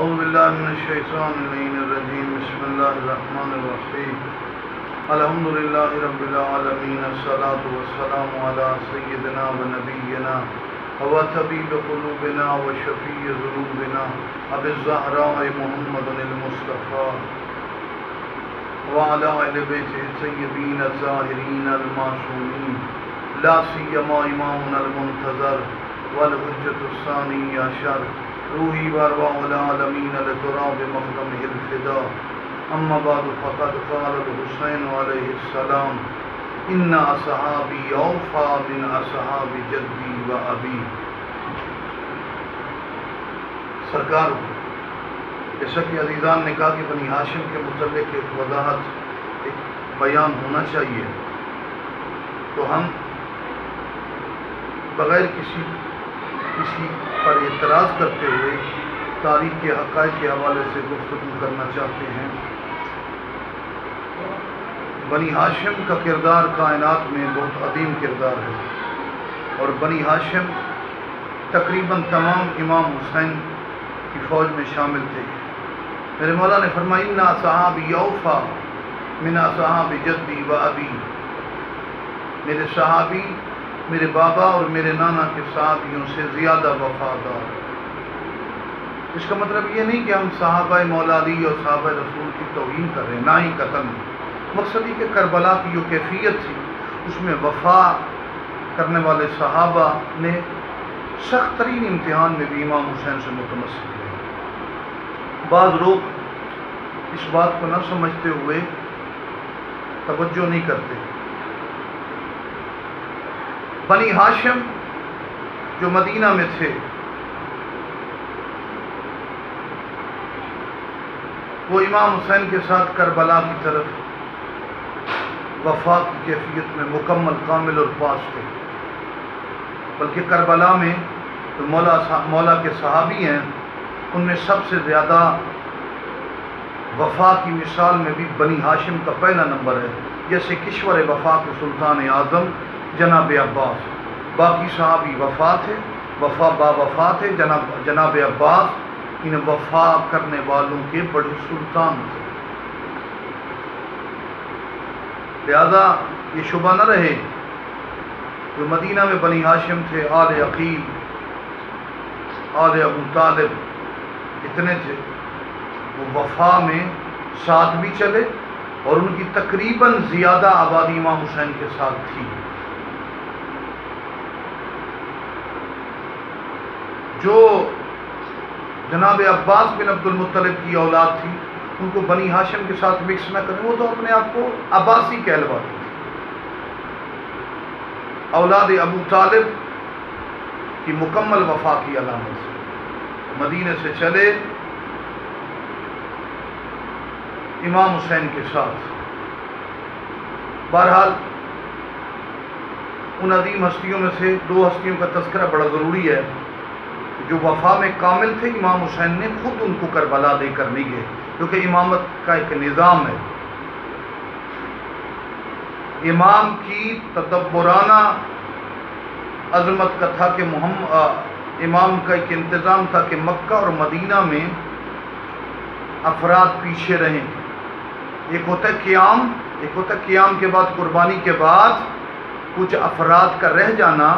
اعوذ باللہ من الشیطان الرجیم بسم اللہ الرحمن الرحیم الحمدللہ رب العالمین الصلاة والسلام علی سیدنا و نبینا و طبیب قلوبنا و شفیع ذنوبنا ابی الزہراء محمد المصطفیٰ وعلی اہل بیت الطیبین الطاہرین المعصومین لا سیما امامنا المنتظر والحجۃ الثانی عشر روحی وارواح العالمین لتراب مقدمہ الفدا اما بعد فقد قال الحسین علیہ السلام ان اصحابی اوفا من اصحاب جدی و ابی۔ سرکار جیسا کہ عزیزان نے کہا کہ بنی ہاشم کے متعلق ایک وضاحت ایک بیان ہونا چاہیے، تو ہم بغیر کسی پر اعتراض کرتے ہوئے تاریخ کے حقائق کے حوالے سے گفتگو کرنا چاہتے ہیں۔ بنی ہاشم کا کردار کائنات میں بہت عظیم کردار ہے، اور بنی ہاشم تقریباً تمام امام حسین کی فوج میں شامل تھے۔ میرے مولا نے فرمایا ان اصحابی اوفا من اصحاب جدی و ابی، میرے صحابی میرے بابا اور میرے نانا کے صحابیوں سے زیادہ وفادار۔ اس کا مطلب یہ نہیں کہ ہم صحابہ مولا علی اور صحابہ رسول کی توہین کر رہے ہیں، نہ ہی قطعاً۔ مقصد یہ کہ کربلا کی جو کیفیت تھی اس میں وفا کرنے والے صحابہ نے سخت ترین امتحان میں بھی امام حسین سے متمسک رہے۔ بعض لوگ اس بات کو نہ سمجھتے ہوئے توجہ نہیں کرتے۔ بنی ہاشم جو مدینہ میں تھے وہ امام حسین کے ساتھ کربلا کی طرف وفا کی کیفیت میں مکمل کامل اور پاس تھے، بلکہ کربلا میں جو مولا کے صحابی ہیں ان میں سب سے زیادہ وفا کی مثال میں بھی بنی ہاشم کا پہلا نمبر ہے، جیسے کشور وفا کے سلطان اعظم جناب عباس۔ باقی صحابی وفا تھے، وفا با وفا تھے، جناب عباس ان وفا کرنے والوں کے بڑے سلطان تھے۔ لہذا یہ شبہ نہ رہے جو مدینہ میں بنی ہاشم تھے، آل عقیل آل ابو طالب اتنے تھے، وہ وفا میں ساتھ بھی چلے اور ان کی تقریباً زیادہ آبادی امام حسین کے ساتھ تھی۔ جو جناب عباس بن عبد المطلب کی اولاد تھی ان کو بنی ہاشم کے ساتھ مکس نہ کریں، وہ تو اپنے آپ کو عباسی کہلواتے تھے۔ اولاد ابو طالب کی مکمل وفا کی علامت سے مدینے سے چلے امام حسین کے ساتھ۔ بہرحال ان عظیم ہستیوں میں سے دو ہستیوں کا تذکرہ بڑا ضروری ہے جو وفا میں کامل تھے۔ امام حسین نے خود ان کو کربلا دے کر نہیں گئے، کیونکہ امامت کا ایک نظام ہے۔ امام کی تدبرانہ عظمت کا تھا کہ امام کا ایک انتظام تھا کہ مکہ اور مدینہ میں افراد پیچھے رہیں۔ ایک ہوتا ہے قیام کے بعد، قربانی کے بعد کچھ افراد کا رہ جانا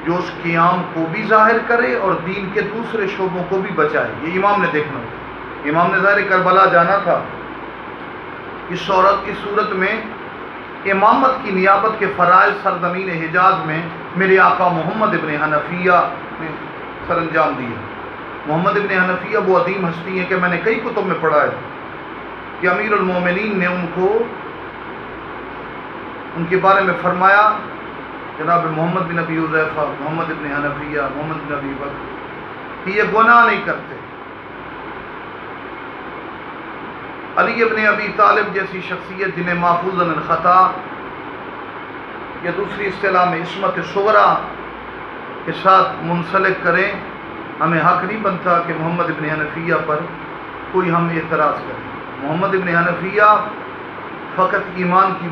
جو اس قیام کو بھی ظاہر کرے اور دین کے دوسرے شعبوں کو بھی بچائے۔ یہ امام نے دیکھنا تھا۔ امام نے ظاہر کربلا جانا تھا۔ اس صورت میں امامت کی نیابت کے فرائض سرزمین حجاز میں میرے آقا محمد ابن حنفیہ نے سر انجام دیے۔ محمد ابن حنفیہ وہ عظیم ہستی ہیں کہ میں نے کئی کتب میں پڑھا ہے کہ امیر المومنین نے ان کے بارے میں فرمایا، جناب محمد بن ابی حذیفہ، محمد ابن حنفیہ، محمد بن ابی بکر، کہ یہ گناہ نہیں کرتے۔ علی ابن ابی طالب جیسی شخصیت جنہیں محفوظ عن الخطا یا دوسری اصطلاح میں عصمت صغریٰ کے ساتھ منسلک کریں، ہمیں حق نہیں بنتا کہ محمد ابن حنفیہ پر کوئی ہم اعتراض کریں۔ محمد ابن حنفیہ فقط ایمان کی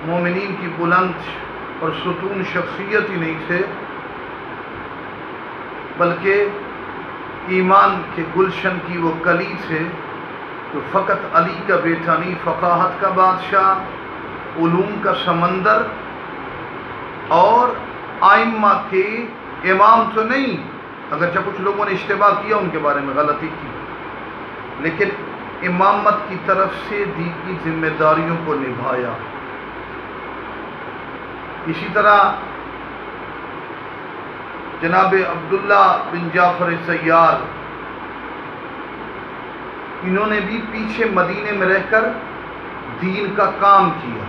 مومنین کی بلند اور ستون شخصیت ہی نہیں تھے، بلکہ ایمان کے گلشن کی وہ کلی تھے جو فقط علی کا بیٹا نہیں، فقاہت کا بادشاہ، علوم کا سمندر اور آئمہ کے امام تو نہیں، اگرچہ کچھ لوگوں نے اشتباہ کیا ان کے بارے میں، غلطی کی، لیکن امامت کی طرف سے دی کی ذمہ داریوں کو نبھایا۔ اسی طرح جناب عبداللہ بن جعفر سیار، انہوں نے بھی پیچھے مدینے میں رہ کر دین کا کام کیا۔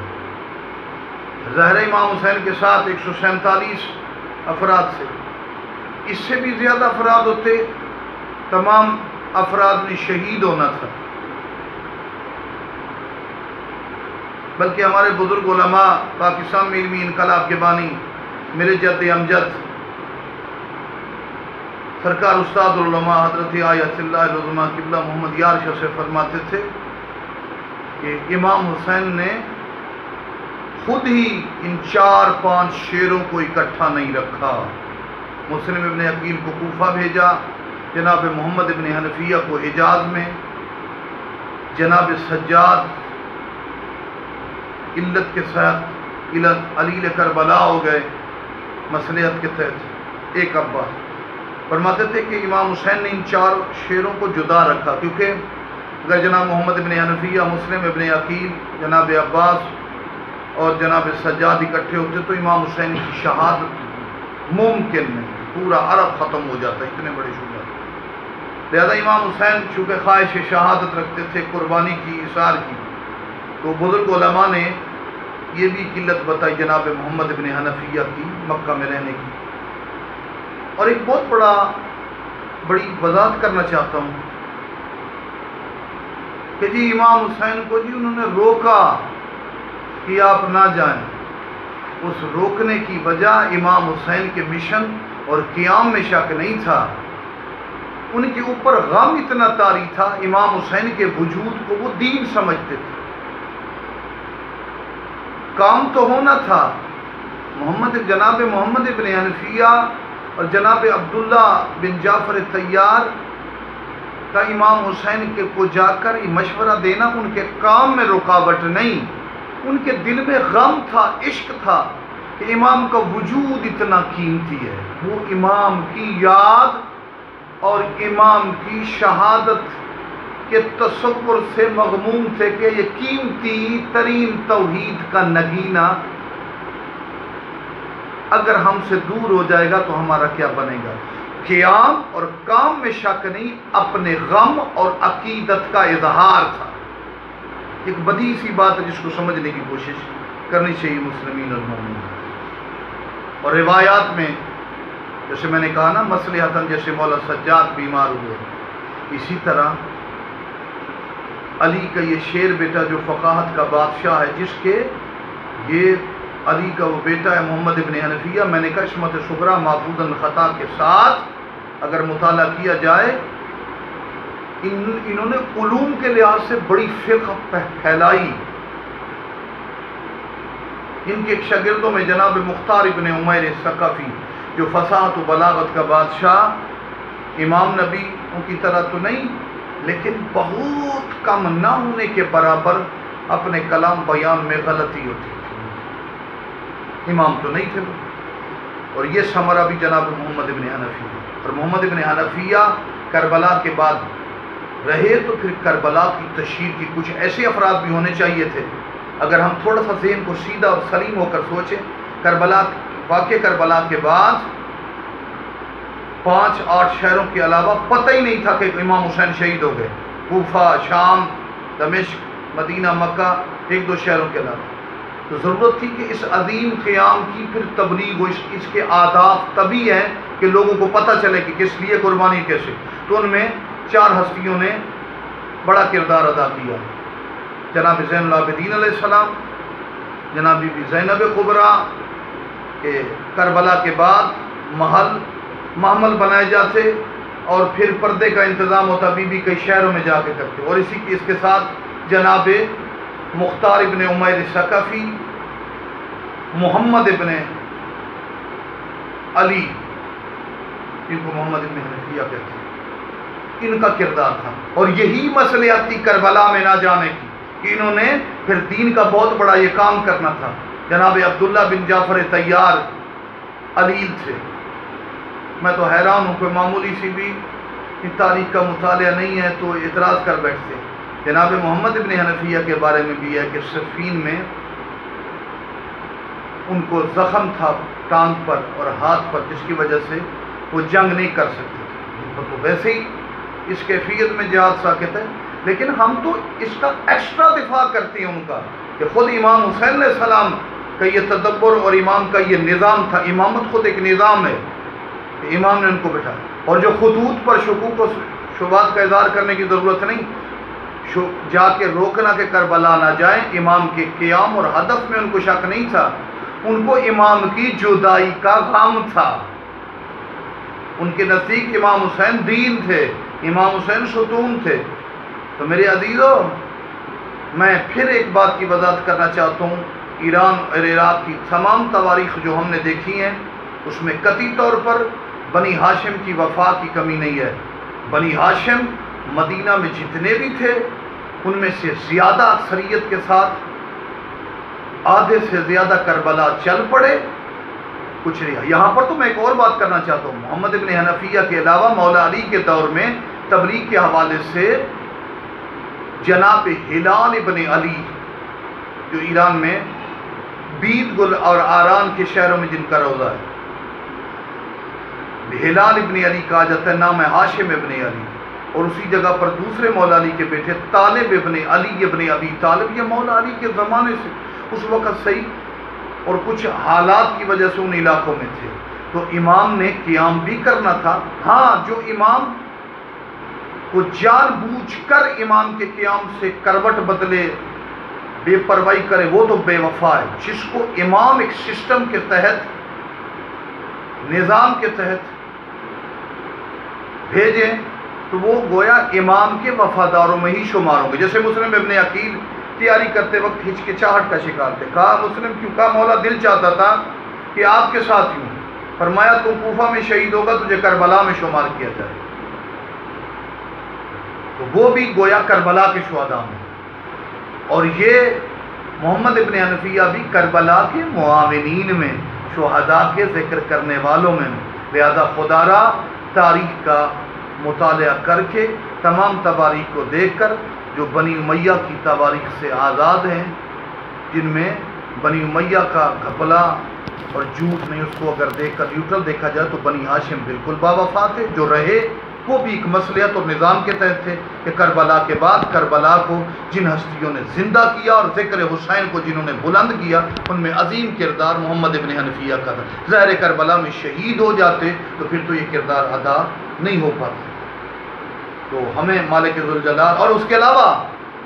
ظاہر امام حسین کے ساتھ 147 افراد سے، اس سے بھی زیادہ افراد ہوتے، تمام افراد نے شہید ہونا تھا، بلکہ ہمارے بزرگ علماء، پاکستان میں علمی انقلاب کے بانی میرے جد امجد سرکار استاد العلماء حضرت آیت اللہ العظمہ قبلہ محمد یار شاہ سے فرماتے تھے کہ امام حسین نے خود ہی ان 4-5 شیروں کو اکٹھا نہیں رکھا۔ مسلم ابن عقیل کو کوفہ بھیجا، جناب محمد ابن حنفیہ کو حجاز میں، جناب سجاد علت کے ساتھ علیل کربلا ہو گئے مصلحت کے تحت۔ ایک عباس فرماتے تھے کہ امام حسین نے ان 4 شیروں کو جدا رکھا، کیونکہ اگر جناب محمد ابن حنفیہ، مسلم ابن عقیل، جناب عباس اور جناب سجاد اکٹھے ہوتے تو امام حسین کی شہادت ممکن نہیں، پورا عرب ختم ہو جاتا، اتنے بڑے شجاع۔ لہذا امام حسین چونکہ خواہش شہادت رکھتے تھے، قربانی کی، اثار کی، تو بزرگ علماء نے یہ بھی قلت بتائی جناب محمد ابن حنفیہ کی مکہ میں رہنے کی۔ اور ایک بہت بڑی وضاحت کرنا چاہتا ہوں کہ جی امام حسین کو جی انہوں نے روکا کہ آپ نہ جائیں، اس روکنے کی وجہ امام حسین کے مشن اور قیام میں شک نہیں تھا، ان کے اوپر غم اتنا طاری تھا، امام حسین کے وجود کو وہ دین سمجھتے تھے، کام تو ہونا تھا۔ جناب محمد ابن حنفیہ اور جناب عبداللہ بن جعفر طیار کا امام حسین کے کو جا کر مشورہ دینا ان کے کام میں رکاوٹ نہیں، ان کے دل میں غم تھا، عشق تھا کہ امام کا وجود اتنا قیمتی ہے، وہ امام کی یاد اور امام کی شہادت کے تصور سے مغموم تھے کہ یہ قیمتی ترین توحید کا نگینہ اگر ہم سے دور ہو جائے گا تو ہمارا کیا بنے گا۔ قیام اور کام میں شک نہیں، اپنے غم اور عقیدت کا اظہار تھا۔ ایک بدیہی سی بات ہے جس کو سمجھنے کی کوشش کرنی چاہیے مسلمین اور مومنین۔ اور روایات میں جیسے میں نے کہا نا، مصلحتاً جیسے مولا سجاد بیمار ہوئے، اسی طرح علی کا یہ شیر بیٹا جو فقاہت کا بادشاہ ہے، جس کے یہ علی کا وہ بیٹا ہے محمد ابن حنفیہ، میں نے کہا عصمت صغریٰ محفوظ الخطا کے ساتھ اگر مطالعہ کیا جائے، انہوں نے علوم کے لحاظ سے بڑی فقہ پھیلائی۔ ان کے شاگردوں میں جناب مختار ابن عمیر ثقفی جو فصاحت و بلاغت کا بادشاہ، امام نبی ان کی طرح تو نہیں لیکن بہت کم نہ ہونے کے برابر اپنے کلام بیان میں غلطی ہوتی تھی، امام تو نہیں تھے وہ۔ اور یہ ثمرہ بھی جناب محمد ابن حنفیہ، اور محمد ابن حنفیہ کربلا کے بعد رہے تو پھر کربلا کی تشہیر کی کچھ ایسے افراد بھی ہونے چاہیے تھے۔ اگر ہم تھوڑا سا ذہن کو سیدھا اور سلیم ہو کر سوچیں، واقع کربلا کے بعد 5-8 شہروں کے علاوہ پتہ ہی نہیں تھا کہ امام حسین شہید ہو گئے، کوفہ، شام، دمشق، مدینہ، مکہ، 1-2 شہروں کے علاوہ۔ تو ضرورت تھی کہ اس عظیم قیام کی پھر تبلیغ ہو، اس کے آداب تبھی ہیں کہ لوگوں کو پتہ چلے کہ کس لیے قربانی کیسے۔ تو ان میں 4 ہستیوں نے بڑا کردار ادا کیا، جناب زین العابدین علیہ السلام، جناب بی بی زینب کبریٰ کہ کربلا کے بعد محمل بنائے جاتے اور پھر پردے کا انتظام ہوتا، بی بی کئی شہروں میں جا کے کرتے، اور اس کے ساتھ جناب مختار ابن عمیر ثقفی، محمد ابن علی، جن کو محمد ابن حنفیہ کہتے ہیں، ان کا کردار تھا، اور یہی مصلحت تھی کربلا میں نہ جانے کی کہ انہوں نے پھر دین کا بہت بڑا یہ کام کرنا تھا۔ جناب عبداللہ بن جعفر طیار علیل تھے، میں تو حیران ہوں کہ معمولی سی بھی تاریخ کا مطالعہ نہیں ہے تو اعتراض کر بیٹھتے۔ جناب محمد ابن حنفیہ کے بارے میں بھی ہے کہ صفین میں ان کو زخم تھا ٹانگ پر اور ہاتھ پر، جس کی وجہ سے وہ جنگ نہیں کر سکتے تھے، تو ویسے ہی اس کیفیت میں جہاد ساکت ہے۔ لیکن ہم تو اس کا ایکسٹرا دفاع کرتے ہیں ان کا، کہ خود امام حسین علیہ السلام کا یہ تدبر اور امام کا یہ نظام تھا۔ امامت خود ایک نظام ہے کہ امام نے ان کو بٹھایا، اور جو خطوط پر شکوک و شبہات کا اظہار کرنے کی ضرورت نہیں، جا کے روکنا کہ کربلا نہ جائیں۔ امام کے قیام اور ہدف میں ان کو شک نہیں تھا، ان کو امام کی جدائی کا غم تھا۔ ان کے نزدیک امام حسین دین تھے، امام حسین ستون تھے۔ تو میرے عزیزو، میں پھر ایک بات کی وضاحت کرنا چاہتا ہوں، ایران اور عراق کی تمام تواریخ جو ہم نے دیکھی ہیں اس میں قطعی طور پر بنی ہاشم کی وفا کی کمی نہیں ہے۔ بنی ہاشم مدینہ میں جتنے بھی تھے ان میں سے زیادہ اکثریت کے ساتھ آدھے سے زیادہ کربلا چل پڑے، کچھ نہیں۔ یہاں پر تو میں ایک اور بات کرنا چاہتا ہوں، محمد ابن حنفیہ کے علاوہ مولا علی کے دور میں تبلیغ کے حوالے سے جناب ہلال ابن علی، جو ایران میں بیت گل اور آران کے شہروں میں جن کا روضہ ہے، ہلال ابن علی کہا جاتا ہے، نام ہے ہاشم ابن علی۔ اور اسی جگہ پر دوسرے مولا علی کے بیٹے طالب ابن علی ابن ابی طالب، یہ مولا علی کے زمانے سے اس وقت صحیح اور کچھ حالات کی وجہ سے ان علاقوں میں تھے، تو امام نے قیام بھی کرنا تھا۔ ہاں، جو امام کو جان بوجھ کر امام کے قیام سے کروٹ بدلے، بے پرواہی کرے، وہ تو بے وفا ہے۔ جس کو امام ایک سسٹم کے تحت، نظام کے تحت بھیجیں تو وہ گویا امام کے وفاداروں میں ہی شمار ہوں گے۔ جیسے مسلم ابن عقیل تیاری کرتے وقت ہچکچاہٹ کا شکار تھے، کہا مسلم کیوں؟ کہا مولا دل چاہتا تھا کہ آپ کے ساتھ ہوں، فرمایا تو کوفہ میں شہید ہوگا، تجھے کربلا میں شمار کیا جائے۔ تو وہ بھی گویا کربلا کے شہداء ہیں، اور یہ محمد ابن حنفیہ بھی کربلا کے معاونین میں، شہداء کے ذکر کرنے والوں میں۔ لہذا خدا را تاریخ کا مطالعہ کر کے تمام تواریخ کو دیکھ کر، جو بنی امیہ کی تواریخ سے آزاد ہیں، جن میں بنی امیہ کا گھپلا اور جھوٹ نہیں، اس کو اگر دیکھ کر نیوٹرل دیکھا جائے تو بنی ہاشم بالکل باوفا تھے۔ جو رہے وہ بھی ایک مصلحت اور نظام کے تحت تھے کہ کربلا کے بعد کربلا کو جن ہستیوں نے زندہ کیا اور ذکر حسین کو جنہوں نے بلند کیا، ان میں عظیم کردار محمد ابن حنفیہ کا تھا۔ ظاہر کربلا میں شہید ہو جاتے تو پھر تو یہ کردار ادا نہیں ہو پاتا۔ تو ہمیں مالک ذوالجلال، اور اس کے علاوہ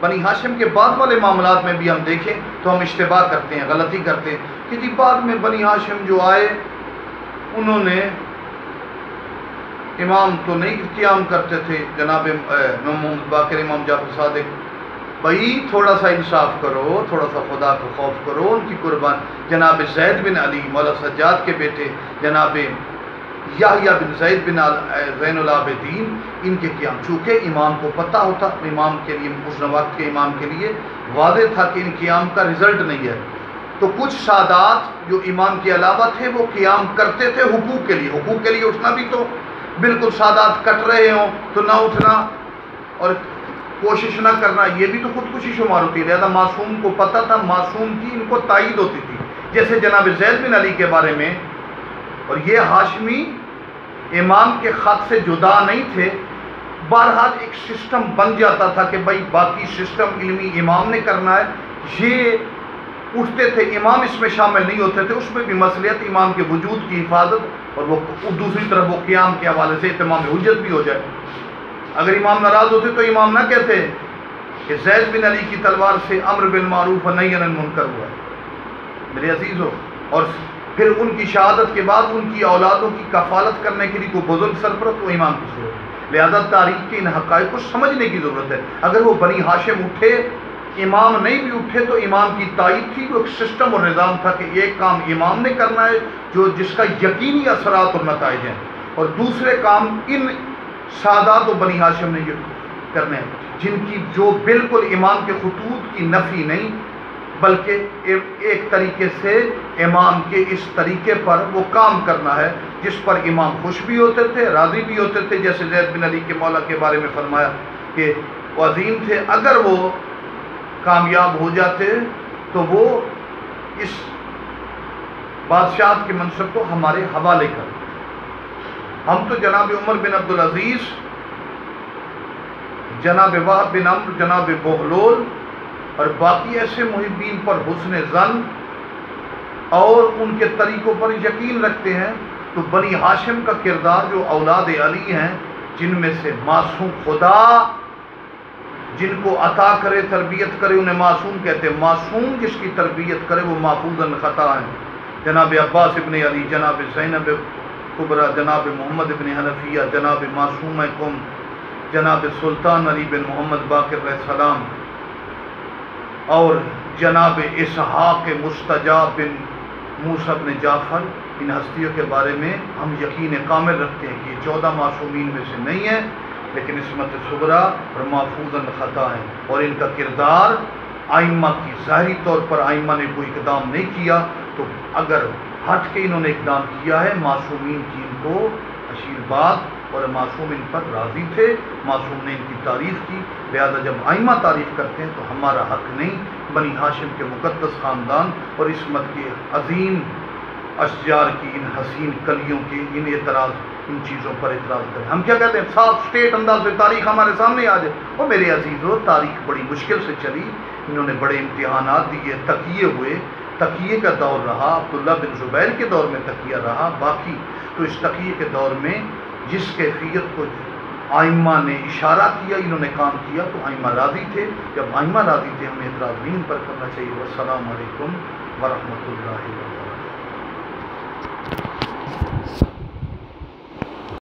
بنی ہاشم کے بعد والے معاملات میں بھی ہم دیکھیں تو ہم اشتباہ کرتے ہیں، غلطی کرتے ہیں کہ جی بعد میں بنی ہاشم جو آئے انہوں نے امام تو نہیں قیام کرتے تھے، جناب امام محمد باقر، امام جعفر صادق، بھائی تھوڑا سا انصاف کرو، تھوڑا سا خدا کو خوف کرو، ان کی قربان۔ جناب زید بن علی مولا سجاد کے بیٹے، جناب یحییٰ بن زید بن زین العابدین، ان کے قیام، چونکہ امام کو پتہ ہوتا، امام کے لیے، اس وقت کے امام کے لیے واضح تھا کہ ان قیام کا رزلٹ نہیں ہے، تو کچھ سادات جو امام کے علاوہ تھے وہ قیام کرتے تھے حقوق کے لیے۔ حقوق کے لیے اٹھنا بھی تو بالکل سادات کٹ رہے ہوں تو نہ اٹھنا اور کوشش نہ کرنا، یہ بھی تو خودکشی شمار ہوتی ہے۔ لہذا معصوم کو پتہ تھا، معصوم کی ان کو تائید ہوتی تھی، جیسے جناب زید بن علی کے بارے میں۔ اور یہ ہاشمی امام کے خط سے جدا نہیں تھے، بہرحال ایک سسٹم بن جاتا تھا کہ بھائی باقی سسٹم علمی امام نے کرنا ہے، یہ اٹھتے تھے، امام اس میں شامل نہیں ہوتے تھے، اس میں بھی مصلحت امام کے وجود کی حفاظت، اور وہ دوسری طرف وہ قیام کے حوالے سے اتمام حجت بھی ہو جائے۔ اگر امام ناراض ہوتے تو امام نہ کہتے کہ زید بن علی کی تلوار سے امر بالمعروف و نہی عن المنکر ہوا ہے میرے عزیزو، اور پھر ان کی شہادت کے بعد ان کی اولادوں کی کفالت کرنے کے لیے کوئی بزرگ سرپرست، وہ امام کی صورت۔ لہذا تاریخ کے ان حقائق کو سمجھنے کی ضرورت ہے۔ اگر وہ بنی ہاشم اٹھے، امام نہیں بھی اٹھے تو امام کی تائید تھی، وہ ایک سسٹم اور نظام تھا کہ ایک کام امام نے کرنا ہے جس کا یقینی اثرات اور نتائج ہیں، اور دوسرے کام ان سادات و بنی ہاشم نے یہ کرنے ہیں، جن کی جو بالکل امام کے خطوط کی نفی نہیں، بلکہ ایک طریقے سے امام کے اس طریقے پر وہ کام کرنا ہے جس پر امام خوش بھی ہوتے تھے، راضی بھی ہوتے تھے، جیسے زید بن علی کے مولا کے بارے میں فرمایا کہ وہ عظیم تھے، اگر وہ کامیاب ہو جاتے تو وہ اس بادشاہت کے منصب کو ہمارے حوالے کرتے۔ ہم تو جناب عمر بن عبدالعزیز، جناب وہب بن عمرو، جناب بہلول اور باقی ایسے محبین پر حسن ظن اور ان کے طریقوں پر یقین رکھتے ہیں، تو بنی ہاشم کا کردار جو اولاد علی ہیں، جن میں سے معصوم خدا جن کو عطا کرے، تربیت کرے، انہیں معصوم کہتے ہیں۔ معصوم جس کی تربیت کرے وہ محفوظ خطا ہیں۔ جناب عباس ابن علی، جناب زینب کبریٰ، جناب محمد ابن حنفیہ، جناب معصوم قم، جناب سلطان علی بن محمد باقر علیہ السلام، اور جناب اسحاق مستجاب بن موسیٰ بن جعفر، ان ہستیوں کے بارے میں ہم یقین کامل رکھتے ہیں کہ یہ 14 معصومین میں سے نہیں ہیں، لیکن عصمت صغریٰ اور محفوظ خطا ہیں، اور ان کا کردار ائمہ کی ظاہری طور پر ائمہ نے کوئی اقدام نہیں کیا، تو اگر ہٹ کے انہوں نے اقدام کیا ہے، معصومین کی ان کو آشیرواد، اور معصوم ان پر راضی تھے، معصوم نے ان کی تعریف کی، لہذا جب ائمہ تعریف کرتے ہیں تو ہمارا حق نہیں بنی ہاشم کے مقدس خاندان اور عصمت کے عظیم اشجار کی ان حسین کلیوں کے ان چیزوں پر اعتراض کریں۔ ہم کیا کہتے ہیں؟ صاف اسٹیٹ انداز میں تاریخ ہمارے سامنے آ جائے۔ وہ میرے عزیزو، تاریخ بڑی مشکل سے چلی، انہوں نے بڑے امتحانات دیے، تقیے ہوئے، تقیے کا دور رہا، عبداللہ بن زبیر کے دور میں تقیہ رہا، باقی تو اس تقیے کے دور میں جس کیفیت کو ائمہ نے اشارہ کیا، انہوں نے کام کیا، تو ائمہ راضی تھے۔ جب ائمہ راضی تھے، ہمیں اعتراض نہیں ان پر کرنا چاہیے۔ والسلام علیکم ورحمۃ اللہ وبرکاتہ۔